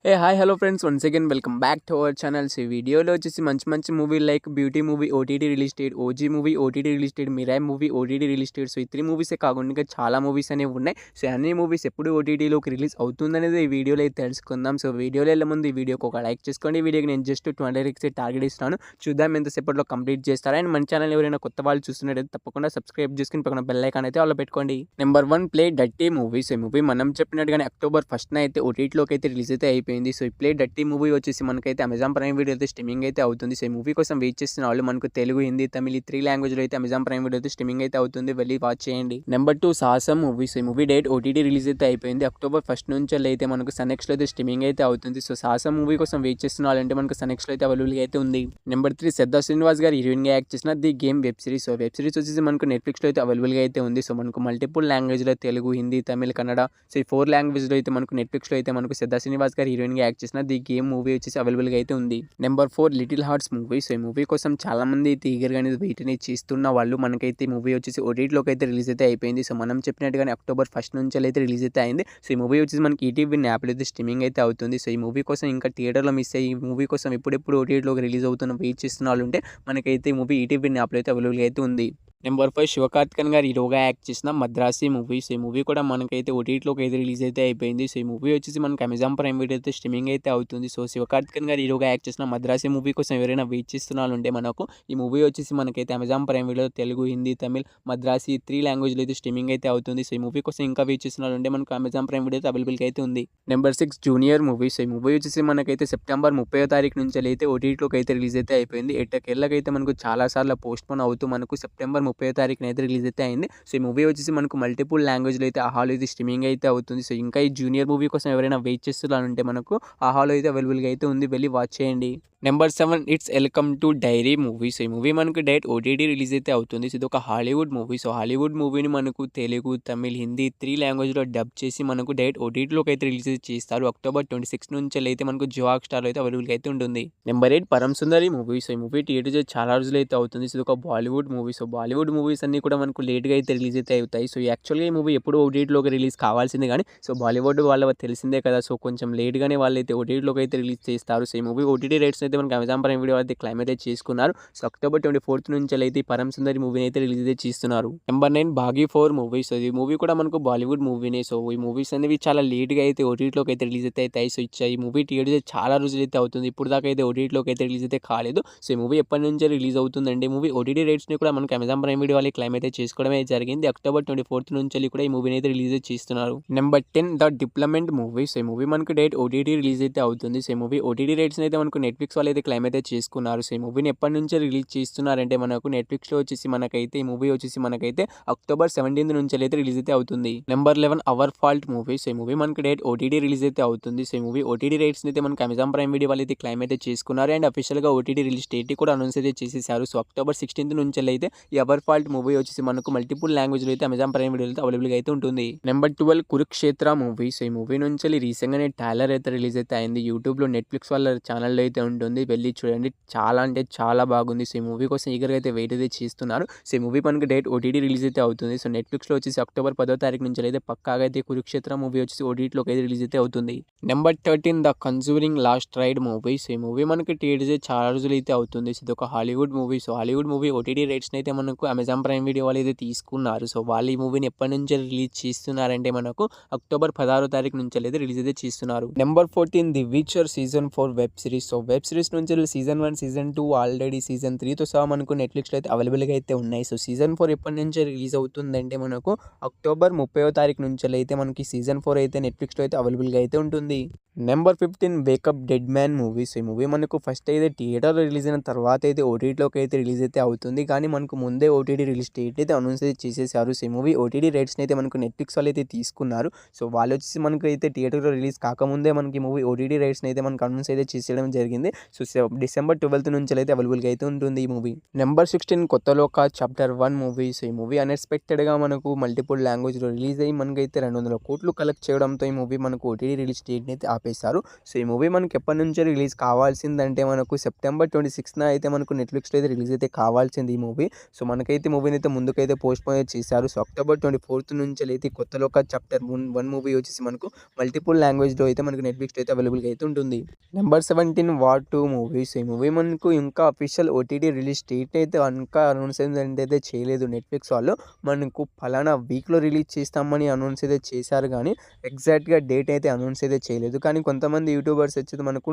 A hi hello friends once again welcome back to our channels. ఈ వీడియోలో వచ్చేసి మంచి మంచి movie like beauty movie OTT release date, OG movie OTT release date, Mirai movie OTT release date. So ఈ 3 మూవీసే కాకుండా ఇంకా చాలా మూవీస్ అనేవి ఉన్నాయి. సో అన్ని మూవీస్ ఎప్పుడు ఓటీటీలోకి రిలీజ్ అవుతుందనేది ఈ వీడియోలో అయితే తెలుసుకుందాం. సో వీడియోలో వెళ్ళే ముందు ఈ వీడియోకి ఒక లైక్ చేసుకోండి. ఈ వీడియోకి నేను జస్ట్ 20 లైక్స్ టార్గెట్ ఇస్తున్నాను. చూద్దాం ఎంతసేపట్లో కంప్లీట్ చేస్తారా. అండ్ మన ఛానల్ ఎవరైనా కొత్త వాళ్ళు చూస్తున్నట్టయితే తప్పకుండా సబ్స్క్రైబ్ చేసుకుని పక్కన బెల్ ఐకాన్ అయితే ఆల్లో పెట్టుకోండి. Number 1 play dirty movie. So ఈ మూవీ మనం చెప్పినట్టుగానే అక్టోబర్ 1న అయితే ఓటీటీలోకి అయితే రిలీజ్ అయితే అయిపోయింది. సో ఈ ప్లే డర్టీ మూవీ వచ్చేసి మనకైతే అమెజాన్ ప్రైమ్ వీడియో అయితే స్ట్రీమింగ్ అయితే అవుతుంది. సో ఈ మూవీ కోసం వెయిట్ చేస్తున్న వాళ్ళు మనకు తెలుగు, హిందీ, తమిళ్ 3 లాంగ్వేజ్లో అయితే అమెజాన్ ప్రైమ్ వీడియో అయితే స్ట్రీమింగ్ అయితే అవుతుంది. వెళ్ళి వాచ్ చేయండి. నెంబర్ 2 సాహసం మూవీ. సో ఈ మూవీ డేట్ ఓటీటీ రిలీజ్ అయితే అయిపోయింది. అక్టోబర్ 1 నుంచి అయితే మనకు సన్నెక్స్లో అయితే స్ట్రీమింగ్ అయితే అవుతుంది. సో సాహసం మూవీ కోసం వెయిట్ చేస్తున్న వాళ్ళంటే మనకు సన్నెక్స్లో అయితే అవైలబుల్గా అయితే ఉంది. నెంబర్ 3 శ్రద్ధా శ్రీనివాస్ గారు హీరోయిన్గా యాక్ట్ చేసిన the game web series. So web series వచ్చేసి మనకు నెట్ఫ్లిక్స్లో అయితే అవైలబుల్గా అయితే ఉంది. సో మనకు మల్టిపుల్ లాంగ్వేజ్లో తెలుగు, హిందీ, తమిళ్, కన్నడ, సో ఈ 4 లాంగ్వేజ్లో అయితే మనకు నెట్ఫ్లిక్స్లో అయితే మనకు శ్రద్ధా శ్రీనివాస్ గారు హీరోయిన్గా యాక్ట్ చేసిన ది గేమ్ మూవీ వచ్చేసి అవైలబుల్గా అయితే ఉంది. Number 4 little hearts movie. So ఈ మూవీ కోసం చాలా మంది అయితే ఈగర్గా అనేది వెయిట్ అనేది చేస్తున్న వాళ్ళు మనకైతే ఈ మూవీ వచ్చేసి ఓటీటీలోకి అయితే రిలీజ్ అయితే అయిపోయింది. సో మనం చెప్పినట్టుగానే అక్టోబర్ 1 నుంచి అయితే రిలీజ్ అయితే అయింది. సో ఈ మూవీ వచ్చేసి మనకి ఈటీవీ యాప్లో అయితే స్ట్రీమింగ్ అయితే అవుతుంది. సో ఈ మూవీ కోసం ఇంకా థియేటర్లో మిస్ అయ్యి ఈ మూవీ కోసం ఎప్పుడెప్పుడు ఓటీటీలోకి రిలీజ్ అవుతున్న వెయిట్ చేస్తున్న వాళ్ళు ఉంటే మనకైతే ఈ మూవీ ఈటీవీ యాప్లో అయితే అవైలబుల్గా అయితే ఉంది. నెంబర్ 5 శివకార్తికేయన్ గారు హీరోగా యాక్ట్ చేసిన మద్రాసి మూవీ. సో ఈ మూవీ కూడా మనకైతే ఓటీటీలోకి అయితే రిలీజ్ అయితే అయిపోయింది. సో ఈ మూవీ వచ్చేసి మనకి అమెజాన్ ప్రైమ్ వీడియో అయితే స్ట్రీమింగ్ అయితే అవుతుంది. సో శివకార్తికేయన్ గారు హీరోగా యాక్ట్ చేసిన మద్రాసి మూవీ కోసం ఎవరైనా వెయిట్ చేస్తున్నారు ఉంటే మనకు ఈ మూవీ వచ్చేసి మనకైతే Amazon prime video Telugu, Hindi, Tamil, Madrasi 3 లాంగ్వేజ్లో అయితే స్ట్రీమింగ్ అయితే అవుతుంది. సో ఈ మూవీ కోసం ఇంకా వెయిట్ చేస్తున్నారు ఉంటే మనకు అమెజాన్ ప్రైమ్ వీడియో అయితే అవైలబుల్గా అయితే ఉంది. Number 6 junior movie. సో ఈ మూవీ వచ్చేసి మనకైతే సెప్టెంబర్ 30వ తారీఖు నుంచి అయితే ఓటీటీలోకి అయితే రిలీజ్ అయితే అయిపోయింది. ఎట్టకేళ్ళకైతే మనకు చాలాసార్లు పోస్ట్పోన్ అవుతూ మనకు సెప్టెంబర్ 30వ తారీఖున అయితే రిలీజ్ అయితే అయింది. సో ఈ మూవీ వచ్చేసి మనకు మల్టిపుల్ లాంగ్వేజ్లో అయితే ఆ హాల్ అయితే స్ట్రీమింగ్ అయితే అవుతుంది. సో ఇంకా ఈ జూనియర్ మూవీ కోసం ఎవరైనా వెయిట్ చేస్తున్నారంటే మనకు ఆ హాల్ అయితే అవైలబుల్గా అయితే ఉంది. వెళ్ళి వాచ్ చేయండి. Number 7 it's welcome to diary movie. So ఈ మూవీ మనకు డైరెక్ట్ ఓటీటీ రిలీజ్ అయితే అవుతుంది. సో ఇది ఒక హాలీవుడ్ మూవీ. సో హాలీవుడ్ మూవీని మనకు తెలుగు, తమిళ్, హిందీ 3 లాంగ్వేజ్లో డబ్ చేసి మనకు డైరెక్ట్ ఓటీటీలోకి అయితే రిలీజ్ చేస్తారు. అక్టోబర్ 26 నుంచి అయితే మనకు జియో హాట్‌స్టార్లో అయితే అవైలబుల్గా అయితే ఉంటుంది. నెంబర్ 8 పరమ్ సుందరి మూవీ. సో ఈ మూవీ థియేటర్ చాలా రోజులు అయితే అవుతుంది. సో ఇది ఒక Bollywood movie. So Bollywood movies అన్ని కూడా మనకు లేట్గా అయితే రిలీజ్ అయితే అవుతాయి. సో యాక్చువల్గా ఈ మూవీ ఎప్పుడు ఓటీటీలోకి రిలీజ్ కావాల్సిందే కానీ సో బాలీవుడ్ వాళ్ళ తెలిసిందే కదా. సో కొంచెం లేట్గానే వాళ్ళైతే ఓటీటీలోకి అయితే రిలీజ్ చేస్తారు. సో ఈ మూవీ ఓటీటీ రైట్స్ అయితే మనకి అమెజాన్ ప్రైమ్ వీడియో అయితే క్లైమ్ అయితే చేసుకున్నారు. సో అక్టోబర్ 24 నుంచి అయితే పరమ్ సుందరి మూవీని అయితే రిలీజ్ అయితే చేస్తున్నారు. Number 9 Baaghi 4 movie. సో ఈ మూవీ కూడా మనకు బాలీవుడ్ మూవీనే. సో ఈ మూవీస్ అనేవి చాలా లేట్గా అయితే ఓటీటీలోకి అయితే రిలీజ్ అయితే అవుతాయి. సో ఈ మూవీ థియేటర్ చాలా రోజులు అయితే అవుతుంది. ఇప్పుడు దాకా అయితే ఓటీటీలోకి అయితే రిలీజ్ అయితే కాలేదు. సో ఈ మూవీ ఎప్పటి నుంచే రిలీజ్ అవుతుందండి. మూవీ ఓటీటీ రైట్స్ని కూడా మనకి అమెజాన్ ప్రైమ్ వీడియో వాళ్ళు క్లైమ్ అయితే చేసుకోవడమే జరిగింది. అక్టోబర్ 24 నుంచి కూడా ఈ మూవీని అయితే రిలీజ్ చేస్తున్నారు. Number 10 the డిప్లొమెంట్ movie. సో ఈ మూవీ మనకు డేట్ ఓటీటీ రిలీజ్ అయితే అవుతుంది. సో ఈ మూవీ ఓటీటీ రైట్స్ అయితే మనకు నెట్ఫ్లిక్స్ వాళ్ళు అయితే క్లైమ్ అయితే చేసుకున్నారు. సో ఈ మూవీని ఎప్పటి నుంచే రిలీజ్ చేస్తున్నారంటే మనకు నెట్ఫ్లిక్స్లో వచ్చేసి మనకైతే ఈ మూవీ వచ్చేసి మనకైతే అక్టోబర్ 17 నుంచి అయితే రిలీజ్ అయితే అవుతుంది. Number 11 hour fault movie. So ఈ మూవీ మనకి డేట్ ఓటీటీ రిలీజ్ అయితే అవుతుంది. సో ఈ మూవీ ఓటీటీ రైట్స్ అయితే మనకి అమెజాన్ ప్రైమ్ వీడియో వాళ్ళు అయితే క్లైమ్ అయితే చేసుకున్నారు. అండ్ అఫీషియల్గా ఓటీటీ రిలీజ్ డేట్ కూడా అనౌన్స్ అయితే చేసేసారు. సో అక్టోబర్ 16 నుంచి అయితే ఈ అవర్ ఫాల్ట్ మూవీ వచ్చేసి మనకు మల్టిపుల్ లాంగ్వేజ్లో అయితే అమెజాన్ ప్రైమ్ వీడియో అయితే అవైలబుల్గా అయితే ఉంటుంది. Number 12 Kurukshetra movie. సో ఈ మూవీ నుంచి రీసెంట్గానే ట్రైలర్ అయితే రిలీజ్ అయితే అయింది. యూట్యూబ్లో నెట్ఫ్లిక్స్ వాళ్ళ ఛానల్లో అయితే ఉంటుంది. వెళ్ళి చూడండి. చాలా అంటే చాలా బాగుంది. సో ఈ మూవీ కోసం ఈగర్గా అయితే వెయిట్ అయితే చేస్తున్నారు. సో ఈ మూవీ మనకి డేట్ ఓటీటీ రిలీజ్ అయితే అవుతుంది. సో నెట్ఫ్లిక్స్లో వచ్చేసి అక్టోబర్ 10వ తారీఖు నుంచి అయితే పక్కాగా అయితే కురుక్షేత్ర మూవీ వచ్చేసి ఓటీటీలోకి అయితే రిలీజ్ అయితే అవుతుంది. Number 13 the conjuring last rites movie. So ఈ మూవీ మనకి థియేటర్ చాలా రోజులు అయితే అవుతుంది. సో ఇది ఒక Hollywood movie. So Hollywood movie OTT రైట్స్ని అయితే మనకు అమెజాన్ ప్రైమ్ వీడియో వాళ్ళు అయితే తీసుకున్నారు. సో వాళ్ళు ఈ మూవీని ఎప్పటి నుంచి రిలీజ్ చేస్తున్నారంటే మనకు అక్టోబర్ 16వ తారీఖు నుంచి అయితే రిలీజ్ అయితే చేస్తున్నారు. Number 14 the విచర్ season 4 web series. So web series నుంచి సీజన్ 1, సీజన్ 2 ఆల్రెడీ సీజన్ 3తో సహా మనకు నెట్ఫ్లిక్స్లో అయితే అవైలబుల్గా అయితే ఉన్నాయి. సో సీజన్ 4 ఎప్పటి నుంచి రిలీజ్ అవుతుందంటే మనకు అక్టోబర్ 30వ తారీఖు నుంచి అయితే మనకి సీజన్ 4 అయితే నెట్ఫ్లిక్స్లో అయితే అవైలబుల్గా అయితే ఉంటుంది. Number 15 wake up dead man movie. So ఈ మూవీ మనకు ఫస్ట్ అయితే థియేటర్లో రిలీజ్ అయిన తర్వాత అయితే ఓటీటీలోకి అయితే రిలీజ్ అయితే అవుతుంది. కానీ మనకు ముందే ఓటీటీ రిలీజ్ డేట్ అయితే అనౌన్స్ అయితే చేసేసారు. సో ఈ మూవీ ఓటీటీ రైట్స్ని అయితే మనకు నెట్ఫ్లిక్స్ వాళ్ళు అయితే తీసుకున్నారు. సో వాళ్ళు వచ్చేసి మనకు అయితే థియేటర్లో రిలీజ్ కాకముందే మనకి మూవీ ఓటీటీ రైట్స్ని అయితే మనకు అనౌన్స్ అయితే చేసేయడం జరిగింది. సో డిసెంబర్ 12 నుంచి అయితే అవైలబుల్గా అయితే ఉంటుంది ఈ movie. Number 16 Kothaloka chapter 1 movie. So ఈ మూవీ అన్ఎక్స్పెక్టెడ్గా మనకు మల్టిపుల్ లాంగ్వేజ్లో రిలీజ్ అయ్యి మనకైతే 200 కోట్లు కలెక్ట్ చేయడంతో ఈ మూవీ మనకు ఓటీటీ రిలీజ్ డేట్ని అయితే ఆపేసింది. చెప్పేశారు. సో ఈ మూవీ మనకి ఎప్పటి నుంచో రిలీజ్ కావాల్సిందంటే మనకు సెప్టెంబర్ 26న అయితే మనకు నెట్‌ఫ్లిక్స్‌లో అయితే రిలీజ్ అయితే కావాల్సింది ఈ మూవీ. సో మనకైతే మూవీని అయితే ముందుకైతే పోస్ట్‌పోన్ అయితే చేశారు. సో అక్టోబర్ 24 నుంచెలైతే కొత్తలోక చాప్టర్ 1 మూవీ వచ్చేసి మనకు మల్టిపుల్ లాంగ్వేజ్‌లో అయితే మనకు నెట్‌ఫ్లిక్స్‌లో అయితే అవైలబుల్‌గా అయితే ఉంటుంది. Number 17 war 2 movies. ఈ మూవీ మనకు ఇంకా అఫీషియల్ ఓటీటీ రిలీజ్ డేట్ అయితే ఇంకా అనౌన్స్‌మెంట్ అయితే చేయలేదు నెట్‌ఫ్లిక్స్ వాళ్ళు. మనకు పలానా వీక్‌లో రిలీజ్ చేస్తామని అనౌన్స్ అయితే చేశారు గానీ ఎగ్జాక్ట్‌గా డేట్ అయితే అనౌన్స్ అయితే చేయలేదు. కానీ కొంతమంది యూట్యూబర్స్ వచ్చేసి మనకు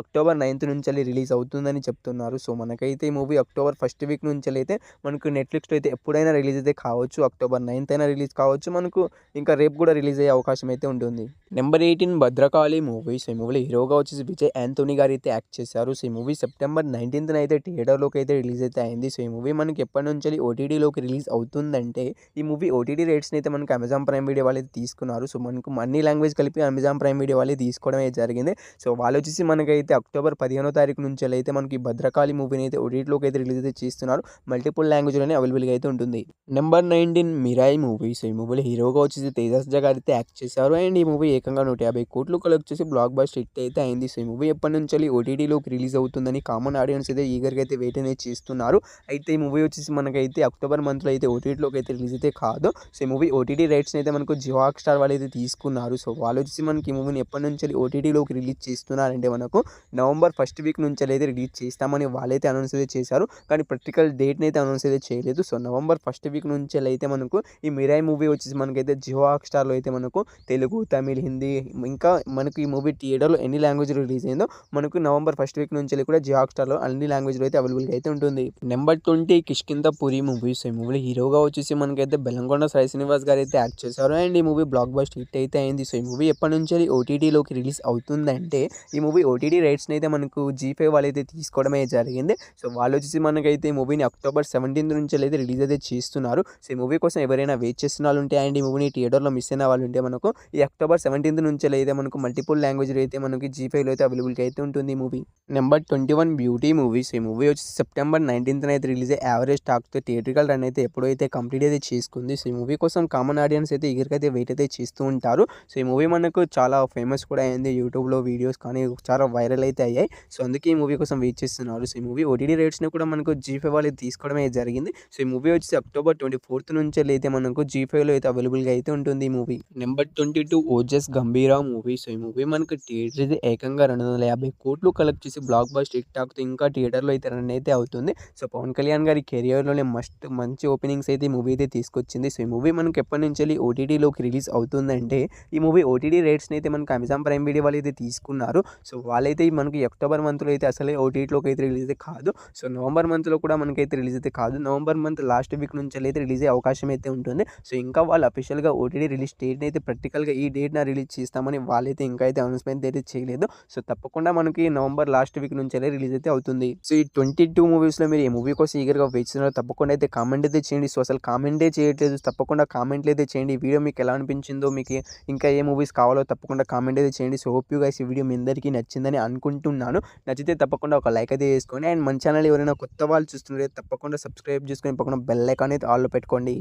అక్టోబర్ 9 నుంచెల్లి రిలీజ్ అవుతుందని చెప్తున్నారు. సో మనకైతే ఈ మూవీ అక్టోబర్ ఫస్ట్ వీక్ నుంచెలైతే మనకు నెట్‌ఫ్లిక్స్‌లో అయితే ఎప్పుడైనా రిలీజ్ అయితే కావచ్చు. అక్టోబర్ 9th అయినా రిలీజ్ కావచ్చు. మనకు ఇంకా రేపు కూడా రిలీజ్ అయ్యే అవకాశం అయితే ఉంటుంది. Number 18 Bhadrakali movie. సో ఈ మూవీలో హీరోగా వచ్చేసి విజయ్ యాంథోనీ గారు అయితే యాక్ట్ చేశారు. సో ఈ మూవీ సెప్టెంబర్ 19న అయితే థియేటర్‌లోకి అయితే రిలీజ్ అయితే అయింది. సో ఈ మూవీ మనకి ఎప్పటి నుంచెల్లి ఓటీటీలోకి రిలీజ్ అవుతుందంటే ఈ మూవీ ఓటీటీ రైట్స్‌ని అయితే మనకు అమెజాన్ ప్రైమ్ వీడియో వాళ్ళు అయితే తీసుకున్నారు. సో మనకు అన్ని లాంగ్వేజ్ కలిపి అమెజాన్ ప్రైమ్ వీడియో వాళ్ళే తీసుకోవడం అయితే జరిగింది. సో వాళ్ళు వచ్చేసి మనకైతే అక్టోబర్ 15వ తారీఖు నుంచెలైతే మనకి భద్రకాళి మూవీని అయితే ఓటీటీలోకి అయితే రిలీజ్ అయితే చేస్తున్నారు. మల్టిపుల్ లాంగ్వేజ్‌లోనే అవైలబుల్‌గా అయితే ఉంటుంది. Number 19 Mirai movie. సో ఈ మూవీలో హీరోగా వచ్చేసి తేజస్జ గారు అయితే యాక్ట్ చేశారు. అండ్ ఈ మూవీ ఏకంగా 150 కోట్లు కలెక్ట్ చేసి బ్లాక్ బస్టర్ హిట్ అయితే అయింది. సో ఈ మూవీ ఎప్పటి నుంచెల్లి ఓటీటీలోకి రిలీజ్ అవుతుందని కామన్ ఆడియన్స్ అయితే ఈగర్‌గా అయితే వెయిట్ అనేది చేస్తున్నారు. అయితే ఈ మూవీ వచ్చేసి మనకైతే అక్టోబర్ మంత్‌లో అయితే ఓటీటీలోకి అయితే రిలీజ్ అయితే కాదు. సో ఈ మూవీ ఓటీటీ రైట్స్‌ని అయితే మనకు జియో హాట్‌స్టార్ వాళ్ళు అయితే తీసుకున్నారు. సో వాళ్ళు వచ్చేసి మనకి ఈ మూవీని ఎప్పటి నుంచెల్లి ఓటీటీలోకి రిలీజ్ చేస్తున్నారంటే మనకు నవంబర్ ఫస్ట్ వీక్ నుంచెలైతే రిలీజ్ చేస్తామని వాళ్ళైతే అనౌన్స్ అయితే చేశారు. కానీ ప్రాక్టికల్ డేట్‌ని అయితే అనౌన్స్ అయితే చేయలేదు. సో నవంబర్ ఫస్ట్ వీక్ నుంచెలైతే మనకు ఈ మిరాయి మూవీ వచ్చేసి మనకైతే జియో హాట్‌స్టార్‌లో అయితే మనకు తెలుగు, తమిళ్, హిందీ ఇంకా మనకు ఈ మూవీ థియేటర్‌లో ఎన్ని లాంగ్వేజ్‌లో రిలీజ్ అయిందో మనకు నవంబర్ ఫస్ట్ వీక్ నుంచెల్లి కూడా జియో హాట్‌స్టార్‌లో అన్ని లాంగ్వేజ్‌లో అయితే అవైలబుల్‌గా అయితే ఉంటుంది. Number 20 Kishkindhapuri movies. ఈ మూవీలో హీరోగా వచ్చేసి మనకైతే బెల్లంకొండ సాయి శ్రీనివాస్ గారు అయితే యాక్ట్ చేశారు. అండ్ ఈ మూవీ బ్లాక్ బస్టర్ హిట్ అయితే అయింది. సో ఈ మూవీ ఎప్పటి నుంచెల్లి ఓటీటీలోకి రిలీజ్ అవుతుందంటే ఈ మూవీ ఓటీటీ రైట్స్‌ని అయితే మనకు జీ5 వాళ్ళైతే తీసుకోవడమే జరిగింది. సో వాళ్ళు వచ్చేసి మనకైతే ఈ మూవీని అక్టోబర్ 17 నుంచెల్లి రిలీజ్ అయితే చేస్తున్నారు. సో ఈ మూవీ కోసం ఎవరైనా వెయిట్ చేస్తున్న వాళ్ళు ఉంటే అండ్ ఈ మూవీని థియేటర్‌లో మిస్ అయిన వాళ్ళు ఉంటే మనకు ఈ అక్టోబర్ 17 నుంచెల్లి మనకు మల్టిపుల్ లాంగ్వేజ్‌లో అయితే మనకి జీ5లో అయితే అవైలబుల్‌గా అయితే ఉంటుంది ఈ మూవీ. Number 21 beauty movies. ఈ మూవీ వచ్చి సెప్టెంబర్ 19న అయితే రిలీజ్ అయ్యి యావరేజ్ టాక్‌తో థియేట్రికల్ రన్ అయితే ఎప్పుడైతే కంప్లీట్ అయితే చేసుకుంది. సో ఈ మూవీ కోసం కామన్ ఆడియన్స్ అయితే ఈగర్‌గా అయితే వెయిట్ అయితే చేస్తూ ఉంటారు. సో ఈ మూవీ మనకు చాలా ఫేమస్ కూడా అయింది. యూట్యూబ్‌లో వీడియోస్ కానీ చాలా వైరల్ అయితే అయ్యాయి. సో అందుకే ఈ మూవీ కోసం వెయిట్ చేస్తున్నారు. సో ఈ మూవీ ఓటీటీ రైట్స్‌ని కూడా మనకు జీ5 వాళ్ళు తీసుకోవడమే జరిగింది. సో ఈ మూవీ వచ్చేసి అక్టోబర్ 24th నుంచెల్లి అయితే మనకు జీ5లో అయితే అవైలబుల్‌గా అయితే ఉంటుంది ఈ movie. Number 22 Ojas గంభీరా movie. So ఈ మూవీ మనకు థియేటర్ అయితే ఏకంగా 250 కోట్లు కలెక్ట్ చేసి బ్లాక్ బస్టర్ హిట్ టాక్‌తో ఇంకా థియేటర్‌లో అయితే రన్ అయితే అవుతుంది. సో పవన్ కళ్యాణ్ గారి కెరియర్‌లోనే మంచి ఓపెనింగ్స్ అయితే ఈ మూవీ అయితే తీసుకొచ్చింది. సో ఈ మూవీ మనకు ఎప్పటి నుంచెల్లి ఓటీటీలోకి రిలీజ్ అవుతుందంటే ఈ మూవీ ఓటీటీ రైట్స్‌ని అయితే మనకు అమెజాన్ ప్రైమ్ వీడియో వాళ్ళు అయితే తీసుకున్నారు. సో వాళ్ళైతే మనకి అక్టోబర్ మంత్‌లో అయితే అసలే ఓటీటీలోకి అయితే రిలీజ్ అయితే కాదు. సో నవంబర్ మంత్‌లో కూడా మనకైతే రిలీజ్ అయితే కాదు. నవంబర్ మంత్ లాస్ట్ వీక్ నుంచెల్లి అయితే రిలీజ్ అయ్యే అవకాశం అయితే ఉంటుంది. సో ఇంకా వాళ్ళు అఫీషియల్‌గా ఓటీటీ రిలీజ్ డేట్‌ని అయితే ప్రాక్టికల్‌గా ఈ డేట్‌న రిలీజ్ చేస్తామని వాళ్ళైతే ఇంకా అయితే అనౌన్స్‌మెంట్ అయితే చేయలేదు. సో తప్పకుండా మనకి నవంబర్ లాస్ట్ వీక్ నుంచెల్లి రిలీజ్ అయితే అవుతుంది. సో ఈ 22 మూవీస్‌లో మీరు ఏ మూవీ కోసం ఈగర్‌గా వెయిట్ చేస్తున్నారో తప్పకుండా అయితే కామెంట్ అయితే చేయండి. సో అసలు కామెంటే చేయట్లేదు. తప్పకుండా కామెంట్లు అయితే చేయండి. ఈ వీడియో మీకు ఎలా అనిపించిందో, మీకు ఇంకా ఏ మూవీస్ కావాలో తప్పకుండా కామెంట్ అయితే చేయండి. సో హోప్ యూ గైస్ ఈ వీడియో మీ అందరికీ నచ్చిందని అనుకుంటున్నాను. నచ్చితే తప్పకుండా ఒక లైక్ అయితే చేసుకోండి. అండ్ మన ఛానల్ ఎవరైనా కొత్త వాళ్ళు చూస్తుంటే తప్పకుండా సబ్స్క్రైబ్ చేసుకొని పక్కన బెల్ ఐకాన్ అయితే ఆల్‌లో పెట్టుకోండి.